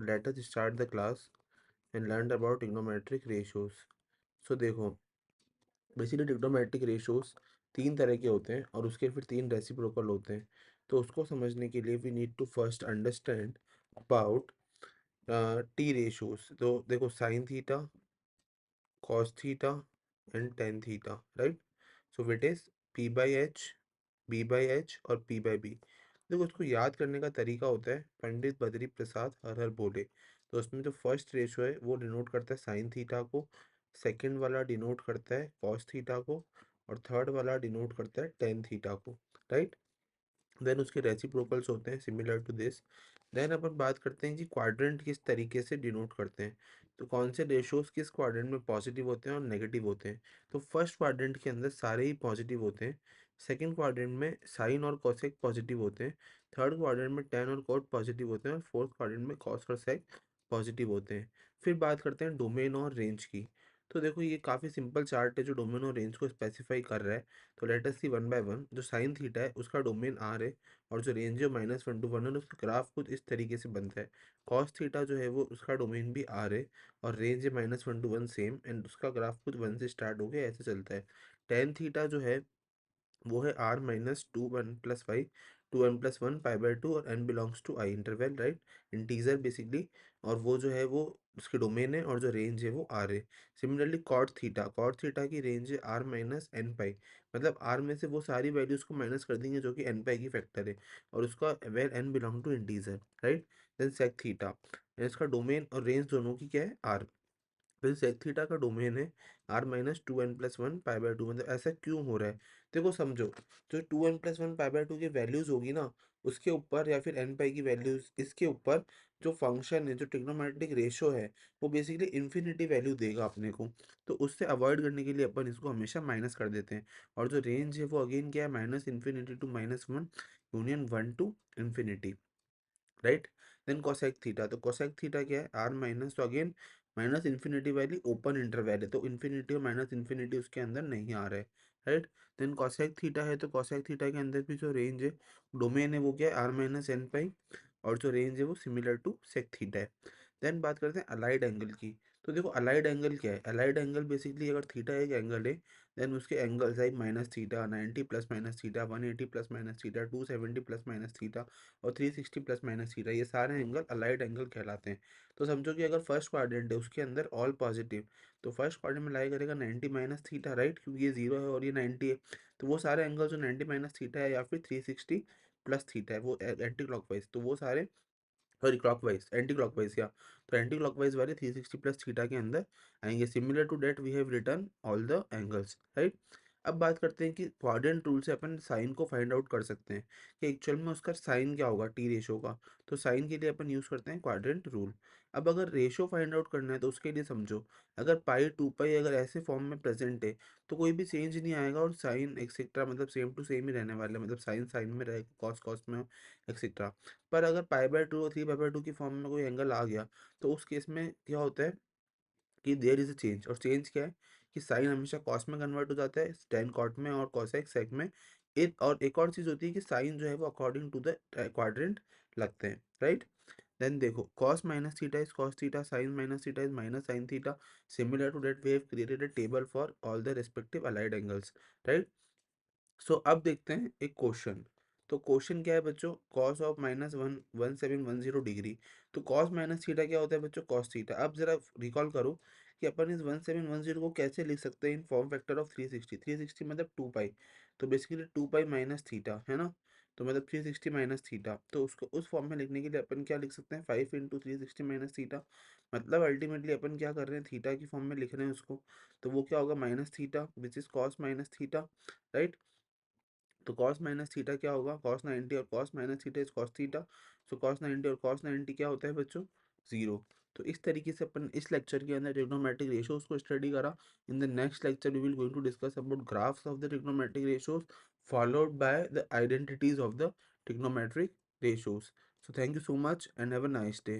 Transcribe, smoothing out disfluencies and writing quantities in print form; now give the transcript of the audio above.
So let us start the class and learn about trigonometric ratios. So देखो, basically trigonometric ratios तीन तरह के होते हैं और उसके फिर तीन रेसिप्रोकल होते हैं। तो उसको समझने के लिए we need to first understand about T ratios. तो देखो, sine theta, cos theta and tan theta, right. So it is P by H, B by H और पी बाई बी। देखो, उसको याद करने का तरीका होता है पंडित बद्री प्रसाद हर हर बोले। तो उसमें जो फर्स्ट रेशियो है वो डिनोट करता है साइन थीटा को, सेकंड वाला डिनोट करता है कॉस थीटा को और थर्ड वाला डिनोट करता है टेन थीटा को, राइट। देन उसके रेसिप्रोकल्स होते हैं सिमिलर टू दिस। देन अपन बात करते हैं कि क्वाड्रेंट किस तरीके से डिनोट करते हैं। तो कौन से रेशियोज किस क्वाड्रेंट में पॉजिटिव होते हैं और नेगेटिव होते हैं। तो फर्स्ट क्वाड्रेंट के अंदर सारे ही पॉजिटिव होते हैं। सेकंड क्वाड्रेंट में साइन और कोसेक पॉजिटिव होते हैं। थर्ड क्वाड्रेंट में टेन और कोट पॉजिटिव होते हैं और फोर्थ क्वाड्रेंट में कॉस और सेक पॉजिटिव होते हैं। फिर बात करते हैं डोमेन और रेंज की। तो देखो, ये काफ़ी सिंपल चार्ट है जो डोमेन और रेंज को स्पेसिफाई कर रहा है। तो let us see one by one. जो साइन थीटा है उसका डोमेन आर है और जो रेंज है -1 to 1 है, उसका ग्राफ कुछ इस तरीके से बनता है। कॉस थीटा जो है वो उसका डोमेन भी आर है और रेंज है -1 to 1 सेम, एंड उसका ग्राफ कुछ 1 से स्टार्ट होके ऐसे चलता है। टेन थीटा जो है वो है r -2 1 + 5 2n + 1 π/2 और n belongs to I interval, right, integer basically. और वो जो है वो उसके डोमेन है और जो रेंज है वो आर है। सिमिलरली कॉट थीटा की रेंज है r-n π। मतलब आर में से वो सारी वैल्यूज को माइनस कर देंगे जो कि n पाई की फैक्टर है और उसका well n belong to integer, right. Then sec theta, इसका डोमेन और रेंज दोनों की क्या है, आर। फिर सेक थीटा का डोमेन है r-2n + 1 π/2। मतलब ऐसा क्यों हो रहा है, देखो समझो। जो 2n + 1 π/2 की वैल्यूज होगी ना, उसके ऊपर या फिर n पाई की वैल्यूज, इसके ऊपर जो फंक्शन है, जो ट्रिग्नोमेट्रिक रेशियो है, वो बेसिकली इन्फिनिटी वैल्यू देगा अपने को। तो उससे अवॉइड करने के लिए अपन इसको हमेशा माइनस कर देते हैं। और जो रेंज है वो अगेन क्या है, -∞ to -1 union 1 to infinity, right. Then cosec theta, तो कोसेक थीटा क्या है, आर माइनस, तो अगेन माइनस इन्फिनिटी वाली ओपन इंटरवैल है, तो इन्फिनिटी और माइनस इन्फिनिटी उसके अंदर नहीं आ रहा है, राइट। देन कोसेक थीटा है, तो कोसेक थीटा के अंदर भी जो रेंज है, डोमेन है, वो क्या है, r-n π, और जो रेंज है वो सिमिलर टू सेक थीटा है। देन बात करते हैं अलाइड एंगल की। तो देखो, अलाइड एंगल क्या है, अलाइड एंगल बेसिकली अगर थीटा एक एंगल है, देन उसके angles like -theta, 90 + -theta, 180 + -theta, 270 + -theta और 360 + -थीटा, ये सारे एंगल अलाइड एंगल कहलाते हैं। तो समझो कि अगर फर्स्ट क्वाड्रेंट है उसके अंदर ऑल पॉजिटिव, तो फर्स्ट क्वाड्रेंट में लाई करेगा 90 - थीटा, राइट, क्योंकि ये 0 है और ये 90 है। तो वो सारे एंगल जो 90 - थीटा है या फिर 360 + थीटा है, वो एंटी क्लॉकवाइज, तो वो सारे, सॉरी क्लॉकवाइज, एंटी क्लॉकवाइज या, तो एंटी क्लॉकवाइज वाले 360 + थीटा के अंदर आएंगे। Similar to that we have return all the angles, right. अब बात करते हैं कि क्वाड्रेंट रूल से अपन साइन को फाइंड आउट कर सकते हैं कि एक्चुअल में उसका साइन क्या होगा टी रेशो का। तो साइन के लिए अपन यूज करते हैं क्वाड्रेंट रूल। अब अगर रेशो फाइंड आउट करना है तो उसके लिए समझो, अगर π/2π अगर ऐसे फॉर्म में प्रेजेंट है तो कोई भी चेंज नहीं आएगा और साइन एक्सेट्रा मतलब सेम टू सेम ही रहने वाला है, मतलब साइन साइन में रहेगा, कॉस कॉस में एक्सेट्रा। पर अगर π/2 और 3π/2 की फॉर्म में कोई एंगल आ गया, तो उस केस में क्या होता है कि देयर इज अ चेंज, और चेंज क्या है कि साइन हमेशा कॉस में कन्वर्ट हो जाता है, टेन कॉट में और कोसेक सेक में। एक और चीज होती है कि साइन जो है वो अकॉर्डिंग टू द क्वाड्रेंट लगते हैं, राइट। देन देखो, cos - theta is cos theta, sin - theta is minus sin theta. Similar to that we have created a table for all the respective allied angles, right. So अब देखते हैं एक question. तो question क्या है बच्चों, cos of -11710 degree. तो cos minus theta क्या होता है बच्चों, कॉस थीटा। अब जरा रिकॉल करो कि अपन इस 1710 को कैसे लिख सकते हैं इन फॉर्म फैक्टर ऑफ 360। 360 मतलब 2 पाई, तो बेसिकली 2 पाई माइनस थीटा है ना। तो मतलब 360 माइनस थीटा, तो उसको उस फॉर्म में लिखने के लिए अपन क्या लिख सकते हैं, 5 × 360 माइनस थीटा। मतलब अल्टीमेटली अपन क्या कर रहे हैं, थीटा की फॉर्म में लिख रहे हैं उसको। तो वो क्या होगा, minus theta which is cos minus theta, right. तो cos माइनस थीटा क्या होगा, cos 90 और cos minus theta is cos theta. So cos 90 और cos 90 क्या होता है बच्चों, 0। तो इस तरीके से अपन इस लेक्चर के अंदर ट्रिग्नोमेट्रिक रेशियोज को स्टडी करा। In the next lecture we will going to discuss about graphs of the trigonometric ratios followed by the identities of the trigonometric ratios. So thank you so much and have a nice day.